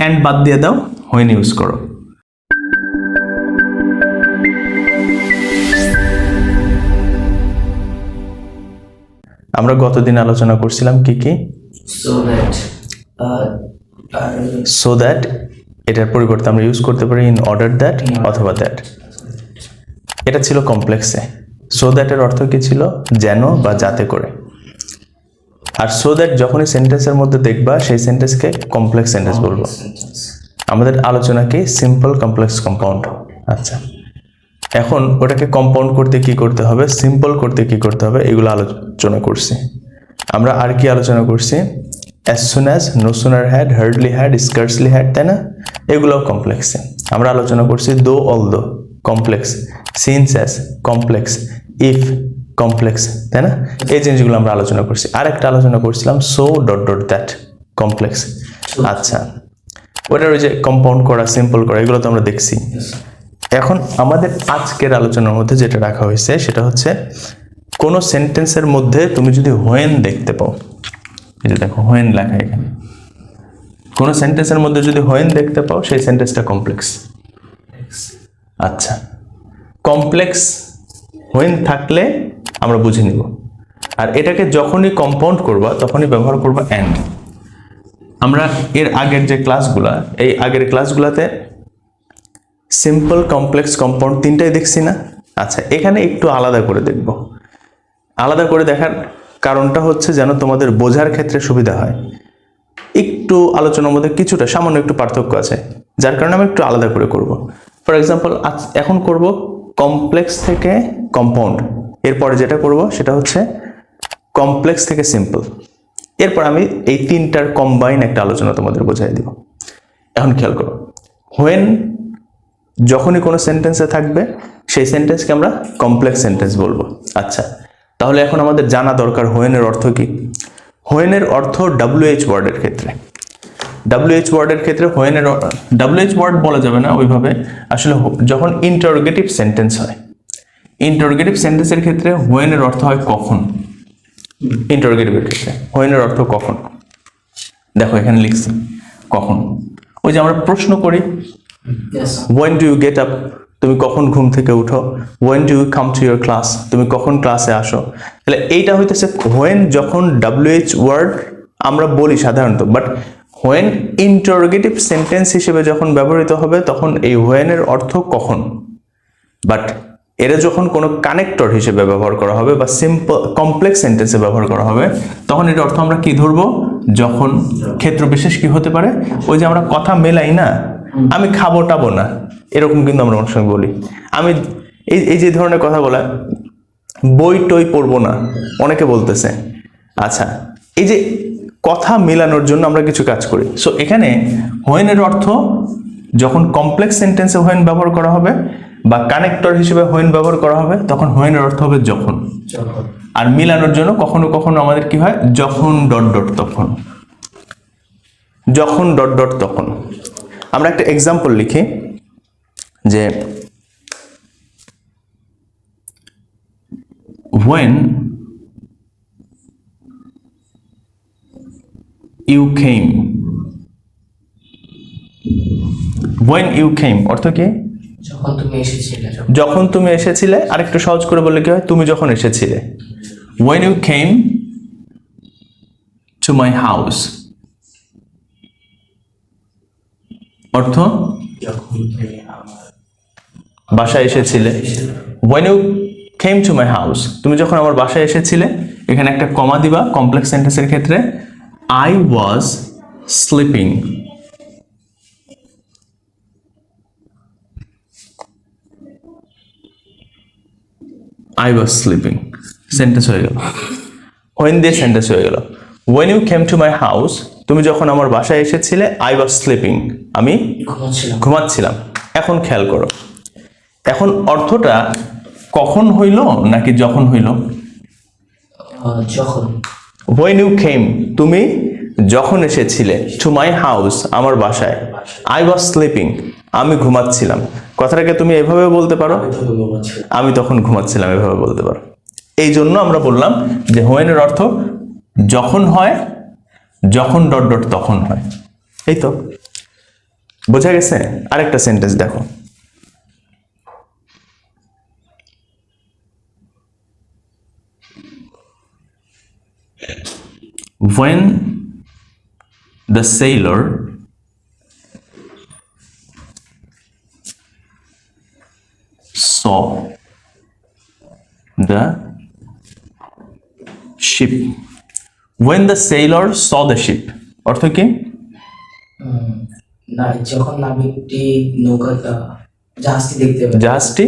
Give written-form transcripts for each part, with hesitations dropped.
And বাদ দিয়ে দাও, হোয়েন ইউজ করো। আমরা গতদিন আলোচনা করছিলাম কি কি? সো দ্যাট এটার পরিবর্তে আমরা ইউজ করতে পারি ইন অর্ডার দ্যাট অথবা দ্যাট। এটা ছিল কমপ্লেক্সে। সো দ্যাটের অর্থ কি ছিল? যেন বা যাতে করে। আর সো দ্যাট যখনই সেন্টেন্সের মধ্যে দেখবা সেই সেন্টেন্সকে কমপ্লেক্স সেন্টেন্স বলবো। আমাদের আলোচনা কি? Simple, complex, compound. আচ্ছা, এখন ওটাকে কম্পাউন্ড করতে কি করতে হবে, সিম্পল করতে কি করতে হবে, এগুলো আলোচনা করছি। আমরা আর কি আলোচনা করছি? as soon as, no sooner had, hardly had, scarcely had, তাই না? এগুলোও কমপ্লেক্সে। আমরা আলোচনা করছি though, although complex, since as complex, if complex, তাই না? এই জিনিসগুলো আমরা আলোচনা করছি। আর একটা আলোচনা করছিলাম so dot dot that complex. আচ্ছা, ওটার ওই যে কম্পাউন্ড করা, সিম্পল করা, এগুলো তো আমরা দেখছি। এখন আমাদের আজকের আলোচনার মধ্যে যেটা রাখা হয়েছে সেটা হচ্ছে কোনো সেন্টেন্সের মধ্যে তুমি যদি হোয়েন দেখতে পাও, এই যে দেখো হোয়েন লেখা এখানে, কোনো সেন্টেন্সের মধ্যে যদি হোয়েন দেখতে পাও সেই সেন্টেন্সটা কমপ্লেক্স। আচ্ছা, কমপ্লেক্স হোয়েন থাকলে আমরা বুঝে নিব। আর এটাকে যখনই কম্পাউন্ড করবা তখনই ব্যবহার করবা অ্যান্ড। আমরা এর আগের যে ক্লাসগুলা, এই আগের ক্লাসগুলাতে সিম্পল, কমপ্লেক্স, কম্পাউন্ড তিনটাই দেখছি না? আচ্ছা, এখানে একটু আলাদা করে দেখব। আলাদা করে দেখার কারণটা হচ্ছে যেন তোমাদের বোঝার ক্ষেত্রে সুবিধা হয়। একটু আলোচনার মধ্যে কিছুটা সামান্য একটু পার্থক্য আছে, যার কারণে আমি একটু আলাদা করে করব। ফর এক্সাম্পল, এখন করব কমপ্লেক্স থেকে কম্পাউন্ড, এরপরে যেটা করব সেটা হচ্ছে কমপ্লেক্স থেকে সিম্পল। এরপর আমি এই তিনটার কম্বাইন একটা আলোচনা তোমাদের বোঝাই দিব। এখন খেয়াল করো, হোয়েন যখনই কোনো সেন্টেন্সে থাকবে সেই সেন্টেন্সকে আমরা কমপ্লেক্স সেন্টেন্স বলবো। আচ্ছা, তাহলে এখন আমাদের জানা দরকার হোয়েনের অর্থ কি। হোয়েনের অর্থ WH ওয়ার্ডের ক্ষেত্রে, WH ওয়ার্ডের ক্ষেত্রে হোয়েনের WH ওয়ার্ড বলা যাবে না ওইভাবে, আসলে যখন ইন্টারোগেটিভ সেন্টেন্স হয়, ইন্টারোগেটিভ সেন্টেন্সের ক্ষেত্রে হোয়েনের অর্থ হয় কখন। ইন্টারোগেটিভের ক্ষেত্রে হোয়েনের অর্থ কখন, দেখো এখানে লিখছি কখন। ওই যে আমরা প্রশ্ন করি, when do you get up, তুমি কখন ঘুম থেকে উঠো, when do you come to your class, তুমি কখন ক্লাসে আসো। তাহলে এইটা হইতেছে when যখন WH ওয়ার্ড আমরা বলি সাধারণত, বাট when ইন্টারোগেটিভ সেন্টেন্স হিসেবে যখন ব্যবহৃত হবে তখন এই when এর অর্থ কখন। বাট এরা যখন কোনো কানেক্টর হিসেবে ব্যবহার করা হবে বা সিম্পল কমপ্লেক্স সেন্টেন্সে ব্যবহার করা হবে তখন এর অর্থ আমরা কি ধরবো, যখন। ক্ষেত্র বিশেষ কি হতে পারে, ওই যে আমরা কথা মেলাই না, আমি খাবো টাবো না, এরকম কিন্তু আমরা অনেক সময় বলি। আমি এই যে ধরনের কথা বলা, বই টই পড়বো না অনেকে বলতেছে। আচ্ছা, এই যে কথা মেলানোর জন্য আমরা কিছু কাজ করি। সো এখানে হোয়েনের অর্থ যখন কমপ্লেক্স সেন্টেন্সে হোয়েন ব্যবহার করা হবে বা কানেক্টর হিসেবে হোয়েন ব্যবহার করা হবে তখন হোয়েনের অর্থ হবে যখন। আর মিলানোর জন্য কখনো কখনো আমাদের কি হয়, যখন ডট ডট তখন, যখন ডট ডট তখন। আমরা একটা এক্সাম্পল লিখি যে when you came, when you came অর্থ কি, যখন তুমি এসেছিলে। যখন তুমি এসেছিলে। আরেকটু সহজ করে বললে কি হয়, তুমি যখন এসেছিলে। when you came to my house অর্থ যখন তুমি আমার বাসায় এসেছিলে। when you came to my house, তুমি যখন আমার বাসায় এসেছিলে, এখানে একটা কমা দিবা কমপ্লেক্স সেন্টেন্সের ক্ষেত্রে। I was sleeping, I was sleeping, sentence হয়ে গেল। when দিয়ে সেন্টেন্স হয়ে গেল। when you came to my house, তুমি যখন আমার বাসায় এসেছিলে, I was sleeping, আমি ঘুমাচ্ছিলাম। এখন খেয়াল করো, এখন অর্থটা কখন হইল নাকি যখন হইল? যখন। when you came, তুমি যখন এসেছিলে, to my house, আমার বাসায়, I was sleeping, আমি ঘুমাচ্ছিলাম। কথাটাকে তুমি এভাবে বলতে পারো, আমি তখন ঘুমাচ্ছিলাম, এভাবে বলতে পারো। এই জন্য আমরা বললাম যে when এর অর্থ যখন হয়, যখন ডট ডট তখন হয়। এই তো বোঝা গেছে? আরেকটা সেন্টেন্স দেখো, when the sailor saw the ship, when the sailor saw the ship অর্থ কি? না, যখন নাবিকটি নৌকাটা জাহাজটি দেখতে পেল। জাহাজটি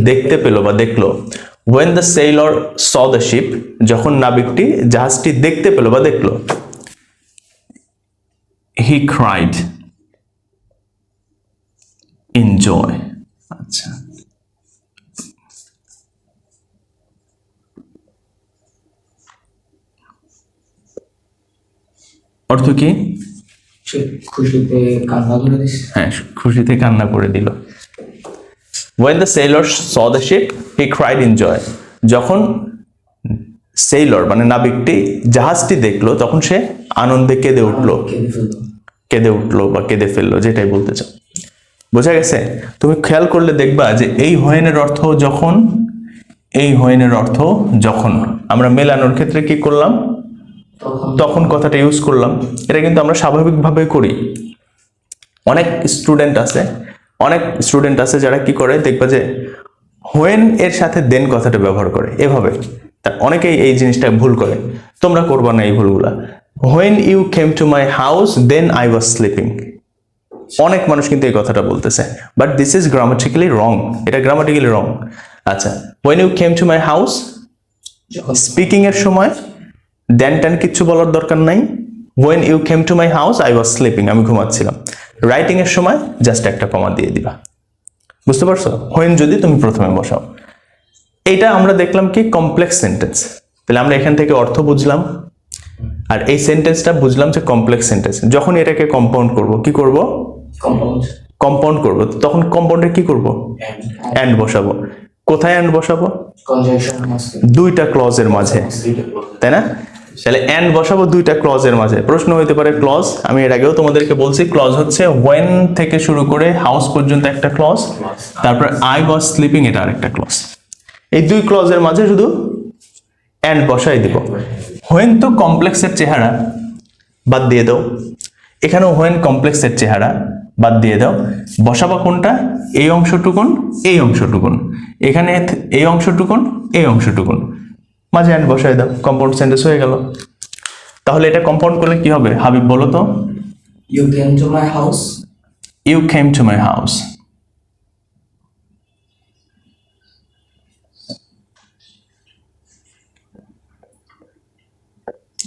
দেখতে পেল বা দেখলো। when the sailor saw the ship, যখন নাবিকটি জাহাজটি দেখতে পেল বা দেখলো, he cried in joy। আচ্ছা, অর্থ কি? সে খুশিতে কান্না করে দিচ্ছে। হ্যাঁ, খুশিতে কান্না করে দিল। when the sailor saw the ship he cried in joy, যখন সেইলর মানে নাবিকটি জাহাজটি দেখলো তখন সে আনন্দে কেঁদে উঠলো, কেঁদে ফেললো। কেঁদে উঠলো বা কেঁদে ফেললো, যেটাই বলতে চাও। বোঝা গেছে? তুমি খেয়াল করলে দেখবা যে এই হোয়েনের অর্থ যখন, এই হোয়েনের অর্থ যখন আমরা মেলানোর ক্ষেত্রে কি করলাম? তখন কথাটা ইউজ করলাম। এটা কিন্তু আমরা স্বাভাবিকভাবে করি। অনেক স্টুডেন্ট আছে যারা কি করে দেখবা যে হোয়েন এর সাথে দেন কথাটা ব্যবহার করে এভাবে। তা অনেকেই এই জিনিসটা ভুল করে, তোমরা করবা না এই ভুলগুলা। When you came to my house then I was sleeping, অনেক মানুষ কিন্তু এই কথাটা বলতেছে, but this is grammatically wrong. এটা গ্রামাটিক্যালি রং। আচ্ছা, when you came to my house, speaking এর সময় দেন টেন কিচ্ছু বলার দরকার নাই। When you came to my house I was sleeping, আমি ঘুমাচ্ছিলাম। রাইটিং এর সময় জাস্ট একটা কমা দিয়ে দিবা। বুঝতে পারছো? হোয়েন যদি তুমি প্রথমে বসাও। এটা আমরা দেখলাম কি কমপ্লেক্স সেন্টেন্স। তাহলে আমরা এখান থেকে অর্থ বুঝলাম, আর এই সেন্টেন্সটা বুঝলাম যে কমপ্লেক্স সেন্টেন্স। যখন এটাকে কম্পাউন্ড করব, কি করব? কম্পাউন্ড করব। তখন কম্পাউন্ডে কি করব? এন্ড বসাবো। কোথায় এন্ড বসাবো? দুইটা ক্লজের মাঝে, তাই না? তাহলে এন্ড বসাবো দুইটা ক্লজের মাঝে। প্রশ্ন হইতে পারে ক্লজ, আমি এর আগেও তোমাদেরকে বলছি ক্লজ হচ্ছে when থেকে শুরু করে হাউস পর্যন্ত একটা ক্লজ, তারপর আই ওয়াজ স্লিপিং এটা আরেকটা ক্লজ। এই দুই ক্লজের মাঝে শুধু এন্ড বসাই দিব। হোয়েন তো কমপ্লেক্সের চেহারা, বাদ দিয়ে দাও। এখানেও হোয়েন কমপ্লেক্সের চেহারা, বাদ দিয়ে দাও। বসাবা কোনটা? এই অংশটুকুন, এই অংশটুকুন। এখানে এই অংশটুকুন, এই অংশটুকুন, মাঝে এন্ড বসাই দাও, কম্পাউন্ড সেন্টেন্স হয়ে গেল। তাহলে এটা কম্পাউন্ড করলে কি হবে হাবিব বলো তো? You came to my house, you came to my house,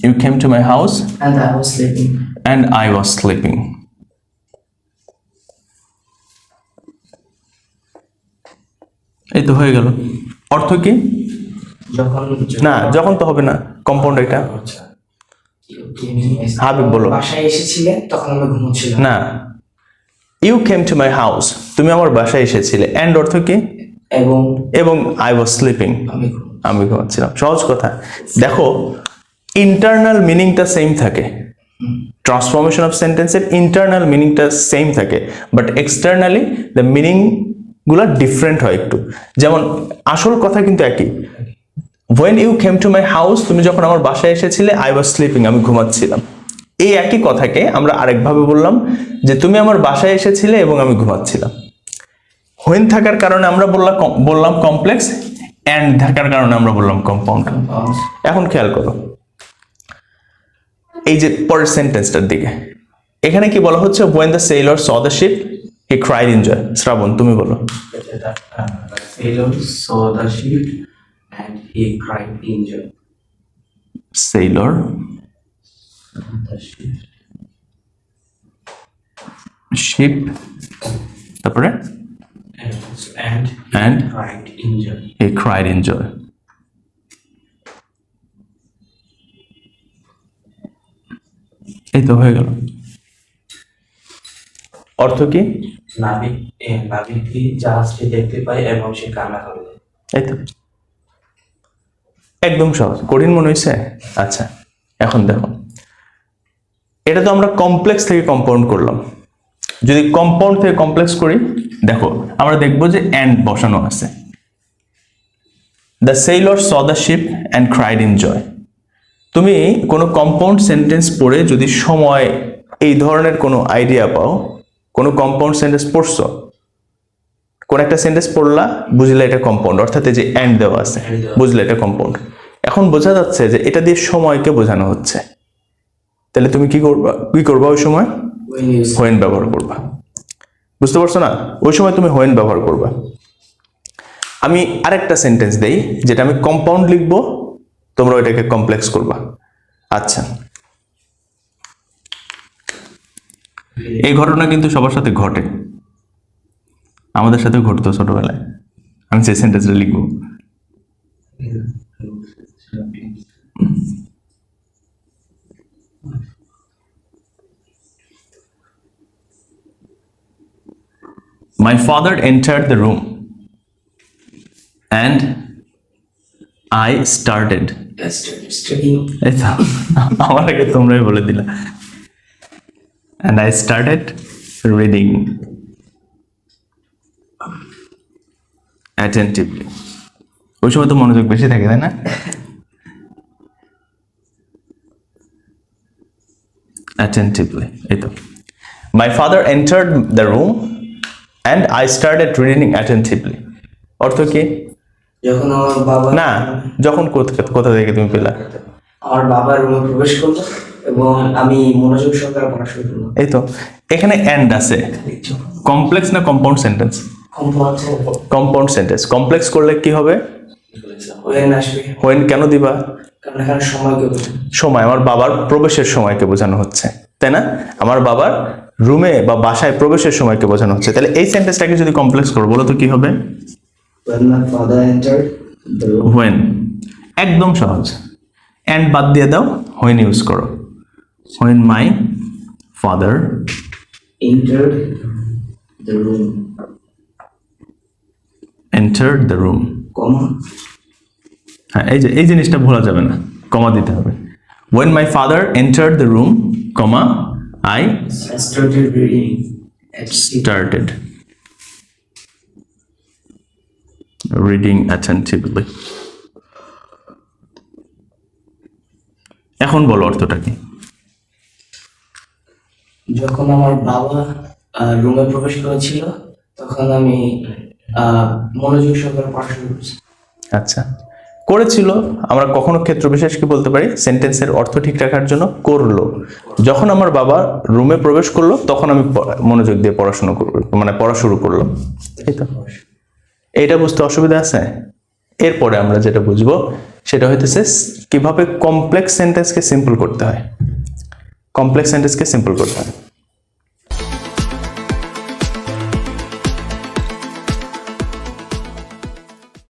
you came to my house and I was sleeping. and I was sleeping. এই তো হয়ে গেল। অর্থ কি? যখন না, যখন তো হবে না, কম্পাউন্ড এটা। হাবিব বলো। বাসায় এসেছিলে তখন আমি ঘুমোচ্ছিলাম। না, you came to my house, তুমি আমার বাসায় এসেছিলে। এন্ড অর্থ কি? এবং আই ওয়াজ স্লিপিং, আমি ঘুমাচ্ছিলাম। সহজ কথা। দেখো ইন্টারনাল মিনিংটা সেম থাকে, ট্রান্সফরমেশন অফ সেন্টেন্সের ইন্টারনাল মিনিংটা সেম থাকে, বাট এক্সটার্নালি দ্য মিনিং গুলা ডিফারেন্ট হয় একটু। যেমন আসল কথা কিন্তু একই। when you came to my house, তুমি যখন আমার বাসায় এসেছিলে, I was sleeping, আমি ঘুমাচ্ছিলাম। এই একই কথাকে আমরা আরেকভাবে বললাম যে তুমি আমার বাসায় এসেছিলে এবং আমি ঘুমাচ্ছিলাম। when থাকার কারণে আমরা বললাম কমপ্লেক্স, and থাকার কারণে আমরা বললাম কম্পাউন্ড। এখন খেয়াল করো এই যে পরের সেন্টেন্সটার দিকে, এখানে কি বলা হচ্ছে? when the sailor saw the ship he cried in joy। শ্রাবণ তুমি বলো। sailor saw the ship and he cried in joy. sailor The ship তারপরে and cried in joy. he cried in joy। এই তো হয়ে গেল। অর্থ কি? নাবিকটি জাহাজটি দেখতে পায় এবং সে কান্না করে। এই তো একদম সহজ। কঠিন মনে হয়েছে? আচ্ছা, এখন দেখো এটা তো আমরা কমপ্লেক্স থেকে কম্পাউন্ড করলাম। যদি কম্পাউন্ড থেকে কমপ্লেক্স করি, দেখো আমরা দেখবো যে অ্যান্ড বসানো আছে। The sailor saw the ship and cried in joy. তুমি কোনো কম্পাউন্ড সেন্টেন্স পড়ে যদি সময় এই ধরনের কোনো আইডিয়া পাও, কোনো কম্পাউন্ড সেন্টেন্স পড়ছো, কোন একটা সেন্টেন্স পড়লা, বুঝলে এটা কম্পাউন্ড, অর্থাৎ এই যে অ্যান্ড দেওয়া আছে, বুঝলে এটা কম্পাউন্ড। এখন বোঝা যাচ্ছে যে এটা দিয়ে সময়কে বোঝানো হচ্ছে, তাহলে তুমি কি করবা ওই সময়? When you use হোয়েন ব্যবহার করবা। বুঝতে পারছো না? ওই সময় তুমি হোয়েন ব্যবহার করবা। আমি আরেকটা সেন্টেন্স দেই, যেটা আমি কম্পাউন্ড লিখবো, তোমরা ওইটাকে কমপ্লেক্স করবা। আচ্ছা, এই ঘটনা কিন্তু সবার সাথে ঘটে, আমাদের সাথে ঘটতো ছোটবেলায়। আমি সেই সেন্টেন্সটা লিখবো। My father entered the room and I started. studying. এই তো, আমার আগে তোমরাই বলে দিলা। And I started reading attentively. ওই সময় তো মনোযোগ বেশি থাকে, তাই না? Attentively, এই তো। My father entered the room and I started reading attentively. অর্থ কি? যখন আমার বাবা না, যখন কোথা থেকে তুমি পেলা? আমার বাবার রুমে প্রবেশ করলো এবং আমি মনোযোগ সহকারে পড়া শুরু করলাম। এই তো, এখানে এন্ড আছে। কমপ্লেক্স না compound sentence? Compound sentence. Complex করলে কি হবে? ওয়েন আসবে, হোয়েন কেন দিবা? কারণ এখানে সময়কে বোঝায়। সময়, আমার বাবার প্রবেশের সময়কে বোঝানো হচ্ছে, তাই না? আমার বাবার রুমে বা বাসায় প্রবেশের সময়কে বোঝানো হচ্ছে। তাহলে এই সেন্টেন্সটাকে যদি কমপ্লেক্স করো, বলো তো কি হবে? When my father entered the room. When. একদম সহজ। এন্ড বাদ দিয়ে দাও, হোয়েন ইউজ করো। When my father Entered the room, entered the room. comma, হ্যাঁ, এই জিনিসটা ভোলা যাবে না, কমা দিতে হবে। When my father entered the room, comma, I I started reading started reading attentively. এখন বলো অর্থটা কি? যখন আমার বাবা রুমে প্রবেশ করেছিল তখন আমি মনোযোগ সহকারে পড়া শুরু করেছি। আচ্ছা, করেছিল আমরা কখনো ক্ষেত্র বিশেষ কি বলতে পারি? সেন্টেন্সের অর্থ ঠিক রাখার জন্য করলো। যখন আমার বাবা রুমে প্রবেশ করলো তখন আমি মনোযোগ দিয়ে পড়াশোনা করবো, মানে পড়া শুরু করলাম। এই তো, এইটা বুঝতে অসুবিধা আছে? এরপরে আমরা যেটা বুঝবো সেটা হইতেছে কিভাবে কমপ্লেক্স সেন্টেন্সকে সিম্পল করতে হয়। কমপ্লেক্স সেন্টেন্সকে সিম্পল করতে হয়।